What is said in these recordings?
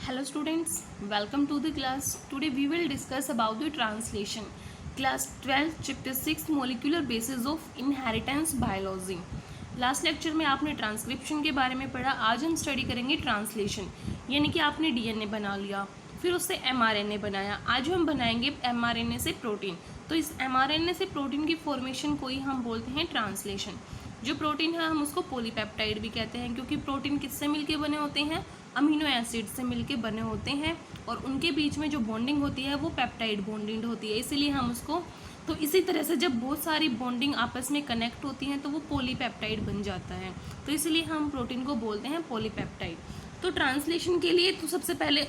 Hello students, welcome to the class. Today we will discuss about the translation. Class 12 chapter 6 molecular basis of inheritance biology. Last lecture में आपने transcription के बारे में पढ़ा. आज हम स्टडी करेंगे ट्रांसलेशन, यानी कि आपने डीएनए बना लिया, फिर उससे एमआरएनए बनाया. आज हम बनाएंगे एमआरएनए से प्रोटीन. तो इस एमआरएनए से प्रोटीन की फॉर्मेशन को ही हम बोलते हैं ट्रांसलेशन. जो प्रोटीन है हम उसको पॉलीपेप्टाइड भी कहते हैं, क्योंकि प्रोटीन किससे मिलके बने होते हैं? अमीनो एसिड से मिलके बने होते हैं, और उनके बीच में जो बॉन्डिंग होती है वो पेप्टाइड बॉन्डिंग होती है, इसीलिए हम उसको. तो इसी तरह से जब बहुत सारी बॉन्डिंग आपस में कनेक्ट होती हैं तो वो पॉलीपेप्टाइड बन जाता है. तो इसलिए हम प्रोटीन को बोलते हैं पॉलीपेप्टाइड. तो ट्रांसलेशन के लिए तो सबसे पहले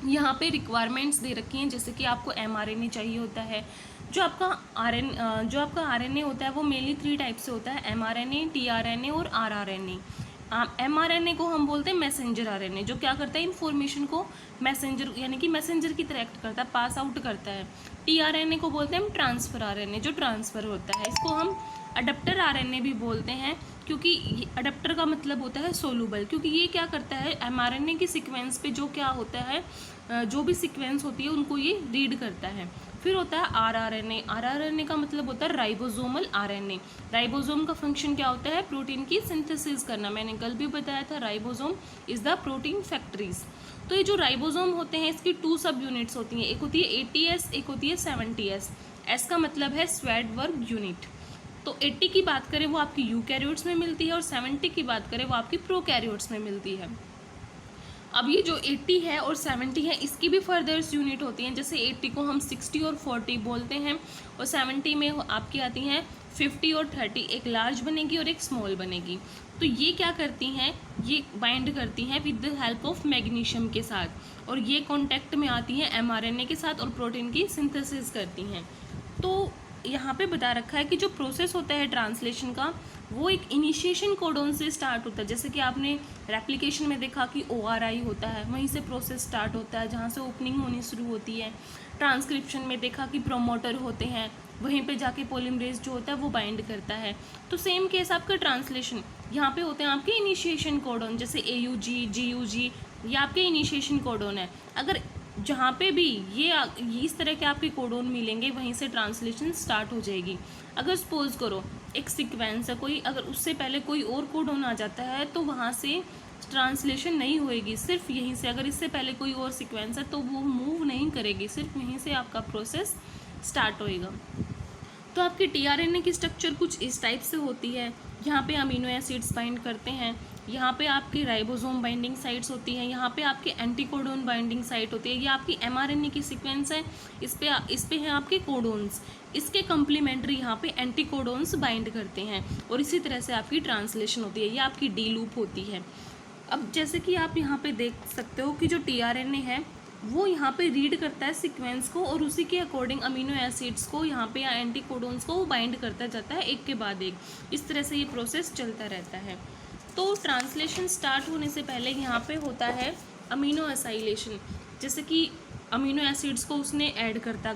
यहाँ पे रिक्वायरमेंट्स दे रखी हैं, जैसे कि आपको एमआरएनए चाहिए होता है. जो आपका आरएनए होता है वो मेनली 3 टाइप से होता है: एमआरएनए, टीआरएनए और आरआरएनए. एमआरएनए को हम बोलते हैं मैसेंजर आरएनए, जो क्या करता है इन्फॉर्मेशन को मैसेंजर यानी कि मैसेंजर की तरह एक्ट करता है, पास आउट करता है. टीआरएनए को बोलते हैं हम ट्रांसफर आरएनए, जो ट्रांसफर होता है. इसको हम अडप्टर आरएनए भी बोलते हैं, क्योंकि अडप्टर का मतलब होता है सोलूबल, क्योंकि ये क्या करता है एमआरएनए की सीक्वेंस पे जो क्या होता है, जो भी सीक्वेंस होती है उनको ये रीड करता है. फिर होता है आरआरएनए. आरआरएनए का मतलब होता है राइबोसोमल आरएनए. राइबोसोम का फंक्शन क्या होता है? प्रोटीन की सिंथेसिस करना. मैंने कल भी बताया था, ribosome is the protein factories. तो ये जो राइबोसोम होते हैं इसकी 2 सब यूनिट्स होती हैं. एक होती है 80S, एक होती है 70S. एस का मतलब है स्वेड वर्ग यूनिट. तो 80 की बात करें वो आपकी यूकैरियोट्स में मिलती है, और 70 की बात करें वो आपकी प्रोकैरियोट्स में मिलती है. अब ये जो 80 है और 70 है इसकी भी फर्दर्स यूनिट होती हैं. जैसे 80 को हम 60 और 40 बोलते हैं, और 70 में आपकी आती हैं 50 और 30. एक लार्ज बनेगी और एक स्मॉल बनेगी. तो ये क्या करती हैं? ये बाइंड करती हैं with the help of magnesium के साथ, और ये कॉन्टैक्ट में आती हैं एमआरएनए के साथ और प्रोटीन की सिंथेसिस करती हैं. तो यहाँ पे बता रखा है कि जो प्रोसेस होता है ट्रांसलेशन का वो एक इनिशिएशन कोडोन से स्टार्ट होता है. जैसे कि आपने रेप्लिकेशन में देखा कि ORI होता है, वहीं से प्रोसेस स्टार्ट होता है, जहाँ से ओपनिंग होनी शुरू होती है. ट्रांसक्रिप्शन में देखा कि प्रोमोटर होते हैं, वहीं पे जाके पॉलीमरेज जो होता है वो बाइंड करता है. तो सेम केस आपका ट्रांसलेशन, यहाँ पे होते हैं आपके इनिशिएशन कोडोन, जैसे AUG, GUG, ये आपके इनिशिएशन कोडोन है. अगर जहाँ पे भी ये इस तरह के आपके कोडोन मिलेंगे वहीं से ट्रांसलेशन स्टार्ट हो जाएगी. अगर सपोज करो एक सीक्वेंस है कोई, अगर उससे पहले कोई और कोडोन आ जाता है तो वहाँ से ट्रांसलेशन नहीं होएगी, सिर्फ यहीं से. अगर इससे पहले कोई और सीक्वेंस है तो वो मूव नहीं करेगी, सिर्फ यहीं से आपका प्रोसेस स्टार्ट होएगा. तो आपकी टीआरएनए की स्ट्रक्चर कुछ इस टाइप से होती है. यहाँ पे अमीनो एसिड्स बाइंड करते हैं, यहाँ पे आपकी राइबोसोम बाइंडिंग साइट्स होती हैं, यहाँ पे आपके एंटीकोडोन बाइंडिंग साइट होती है. ये आपकी एमआरएनए की सीक्वेंस है, इस पे हैं आपके कोडोन्स, इसके कम्प्लीमेंट्री यहाँ पे एंटीकोडोन्स बाइंड करते हैं, और इसी तरह से आपकी ट्रांसलेशन होती है. ये आपकी डी लूप होती है. अब जैसे कि आप यहाँ पे देख सकते हो कि जो टीआरएनए है वो यहाँ पे रीड करता है सीक्वेंस को, और उसी के अकॉर्डिंग अमीनो एसिड्स को यहाँ पे या एंटीकोडोन्स को वो बाइंड करता जाता है एक के बाद एक. इस तरह से ये प्रोसेस चलता रहता है. तो ट्रांसलेशन स्टार्ट होने से पहले यहाँ पे होता है अमीनो एसाइलेशन. जैसे कि अमीनो एसिड्स को उसने ऐड करता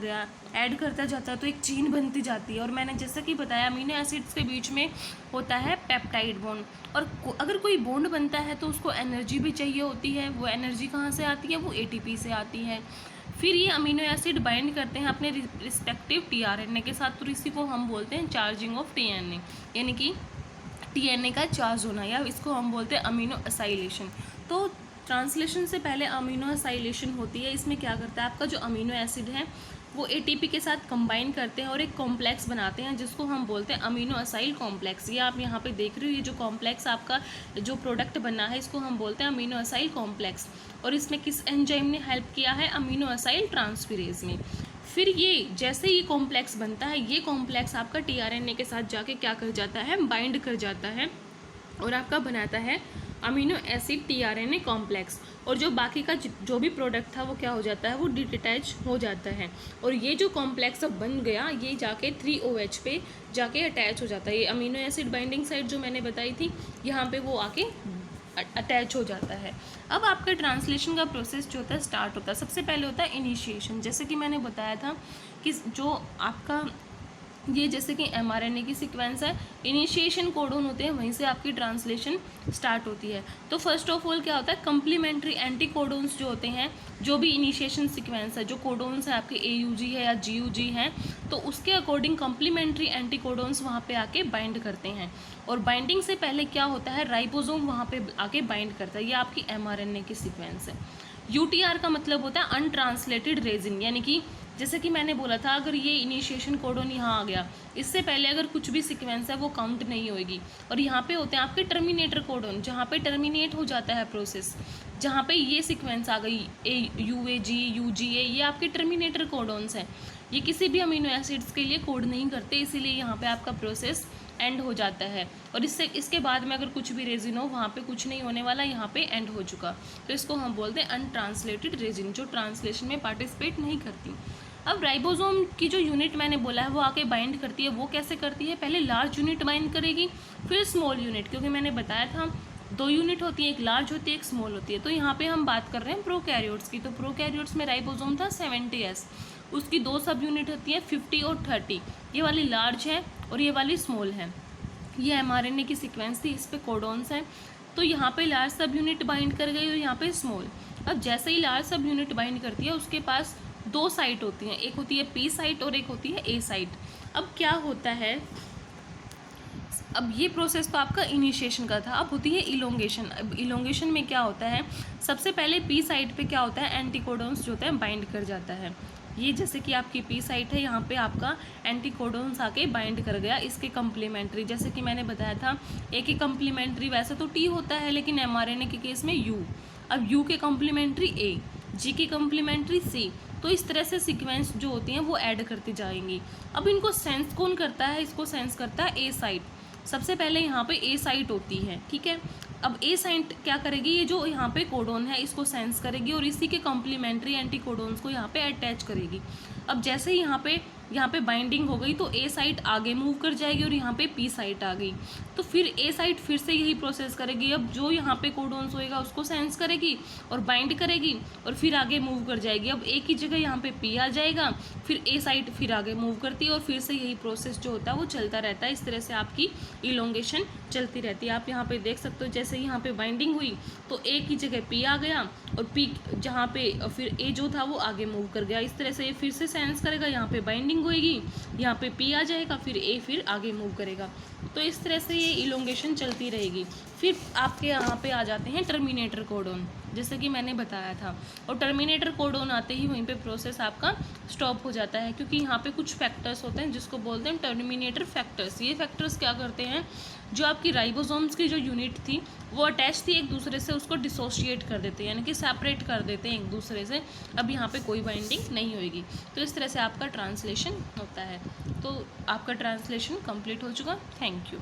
जाता है तो एक चेन बनती जाती है. और मैंने जैसा कि बताया अमीनो एसिड्स के बीच में होता है पेप्टाइड बॉन्ड, और अगर कोई बॉन्ड बनता है तो उसको एनर्जी भी चाहिए होती है. वो एनर्जी कहाँ से आती है? वो ATP से आती है. फिर ये अमीनो एसिड बाइंड करते हैं अपने रिस्पेक्टिव टीआरएनए के साथ, तो इसी को हम बोलते हैं चार्जिंग ऑफ टीएनए, यानी कि टीएनए का चार्ज होना, या इसको हम बोलते हैं अमीनो एसाइलेशन. तो ट्रांसलेशन से पहले अमीनो एसाइलेशन होती है. इसमें क्या करता है आपका जो अमीनो एसिड है वो ATP के साथ कंबाइन करते हैं और एक कॉम्प्लेक्स बनाते हैं, जिसको हम बोलते हैं अमीनो एसाइल कॉम्प्लेक्स. ये आप यहाँ पे देख रहे हो, ये जो कॉम्प्लेक्स आपका जो प्रोडक्ट बना है इसको हम बोलते हैं अमीनो एसाइल कॉम्प्लेक्स. और इसमें किस एंजाइम ने हेल्प किया है? अमीनो एसाइल ट्रांसफेरेज में. फिर ये जैसे ये कॉम्प्लेक्स बनता है, ये कॉम्प्लेक्स आपका टीआरएनए के साथ जाके क्या कर जाता है? बाइंड कर जाता है, और आपका बनाता है अमीनो एसिड टीआरएनए कॉम्प्लेक्स. और जो बाकी का जो भी प्रोडक्ट था वो क्या हो जाता है? वो डिटैच हो जाता है. और ये जो कॉम्प्लेक्स अब बन गया ये जाके 3OH पे जाके अटैच हो जाता है. ये अमीनो एसिड बाइंडिंग साइट जो मैंने बताई थी यहाँ पे वो आके अटैच हो जाता है. अब आपका ट्रांसलेशन का प्रोसेस जो होता है स्टार्ट होता है. सबसे पहले होता है इनिशिएशन. जैसे कि मैंने बताया था कि जो आपका ये जैसे कि mRNA की सीक्वेंस है, इनिशिएशन कोडोन होते हैं, वहीं से आपकी ट्रांसलेशन स्टार्ट होती है। तो फर्स्ट ऑफ ऑल क्या होता है, कंप्लीमेंट्री एंटी कोडोन्स जो होते हैं, जो भी इनिशिएशन सीक्वेंस है, जो कोडोन्स है आपके AUG है या GUG है, तो उसके अकॉर्डिंग कंप्लीमेंट्री एंटी कोडोन्स वहाँ पे आके बाइंड करते हैं। और बाइंडिंग से पहले क्या होता है, राइबोसोम वहाँ पे आके बाइंड करता है। ये आपकी mRNA की सीक्वेंस है। UTR का मतलब होता है अनट्रांसलेटेड रेजिन, यानी कि जैसे कि मैंने बोला था, अगर ये इनिशिएशन कोडोन यहाँ आ गया, इससे पहले अगर कुछ भी सीक्वेंस है वो काउंट नहीं होएगी। और यहाँ पे होते हैं आपके टर्मिनेटर कोडोन, जहाँ पे टर्मिनेट हो जाता है प्रोसेस, जहाँ पे ये सीक्वेंस आ गई UAG UGA, ये आपके टर्मिनेटर कोडोन्स हैं। ये किसी भी अमीनो एसिड्स के लिए कोड नहीं करते, इसीलिए यहाँ पे आपका प्रोसेस एंड हो जाता है। और इसके बाद में अगर कुछ भी रेजिन हो, वहाँ पे कुछ नहीं होने वाला, यहाँ पे एंड हो चुका, तो इसको हम बोलते हैं अनट्रांसलेटेड रेजिन, जो ट्रांसलेशन में पार्टिसिपेट नहीं करती। अब राइबोसोम की जो यूनिट मैंने बोला है वो आके बाइंड करती है। वो कैसे करती है, पहले लार्ज यूनिट बाइंड करेगी, फिर स्मॉल यूनिट, क्योंकि मैंने बताया था 2 यूनिट होती है, एक लार्ज होती है, एक स्मॉल होती है। तो यहाँ पे हम बात कर रहे हैं प्रोकैरियोट्स की। तो प्रोकैरियोट्स में राइबोसोम था 70S, उसकी 2 सब यूनिट होती है 50 और 30। ये वाली लार्ज है और ये वाली स्मॉल है। ये mRNA की सीक्वेंस थी, इस पे कोडोन्स हैं। तो यहाँ पे लार्ज सब यूनिट बाइंड कर गई और यहाँ पे स्मॉल। अब जैसे ही लार्ज सब यूनिट बाइंड करती है, उसके पास 2 साइट होती हैं, एक होती है P साइट और एक होती है A साइट। अब क्या होता है, अब ये प्रोसेस तो आपका इनिशिएशन का था, अब होती है इलोंगेशन। अब इलोंगेशन में क्या होता है, सबसे पहले P साइट पे क्या होता है, एंटीकोडोन्स जो होता है बाइंड कर जाता है। ये जैसे कि आपकी P साइट है, यहाँ पे आपका एंटीकोडोन्स आके बाइंड कर गया इसके कम्प्लीमेंट्री। जैसे कि मैंने बताया था, A के कम्प्लीमेंट्री वैसे तो T होता है, लेकिन mRNA के केस में U। अब U के कम्प्लीमेंट्री A, G की कम्प्लीमेंट्री C। तो इस तरह से सीक्वेंस जो होती हैं वो ऐड करती जाएंगी। अब इनको सेंस कौन करता है, इसको सेंस करता है A साइट। सबसे पहले यहाँ पे A साइट होती है, ठीक है। अब A साइट क्या करेगी, ये जो यहाँ पे कोडोन है इसको सेंस करेगी और इसी के कॉम्प्लीमेंट्री एंटी कोडोन्स को यहाँ पे अटैच करेगी। अब जैसे ही यहाँ पे बाइंडिंग हो गई तो A साइट आगे मूव कर जाएगी और यहाँ पे P साइट आ गई, तो फिर A साइट फिर से यही प्रोसेस करेगी। अब जो यहाँ पे कोडोन्स होएगा उसको सेंस करेगी और बाइंड करेगी और फिर आगे मूव कर जाएगी। अब A की जगह यहाँ पे P आ जाएगा, फिर A साइट फिर आगे मूव करती है और फिर से यही प्रोसेस जो होता है वो चलता रहता है। इस तरह से आपकी इलोंगेशन चलती रहती है। आप यहाँ पे देख सकते हो, जैसे यहाँ पे बाइंडिंग हुई तो A की जगह P आ गया और P जहाँ पे फिर A जो था वो आगे मूव कर गया। इस तरह से फिर से सेंस करेगा, यहाँ पे बाइंडिंग होएगी, यहाँ पे P आ जाएगा, फिर A फिर आगे मूव करेगा। तो इस तरह से ये इलोंगेशन चलती रहेगी। फिर आपके यहाँ पे आ जाते हैं टर्मिनेटर कोडोन, जैसे कि मैंने बताया था। और टर्मिनेटर कोडोन आते ही वहीं पे प्रोसेस आपका स्टॉप हो जाता है, क्योंकि यहाँ पे कुछ फैक्टर्स होते हैं जिसको बोलते हैं टर्मिनेटर फैक्टर्स। ये फैक्टर्स क्या करते हैं, जो आपकी राइबोसोम्स की जो यूनिट थी वो अटैच थी एक दूसरे से, उसको डिसोशिएट कर देते हैं, यानी कि सेपरेट कर देते हैं एक दूसरे से। अब यहाँ पे कोई बाइंडिंग नहीं होगी। तो इस तरह से आपका ट्रांसलेशन होता है। तो आपका ट्रांसलेशन कंप्लीट हो चुका। Thank you.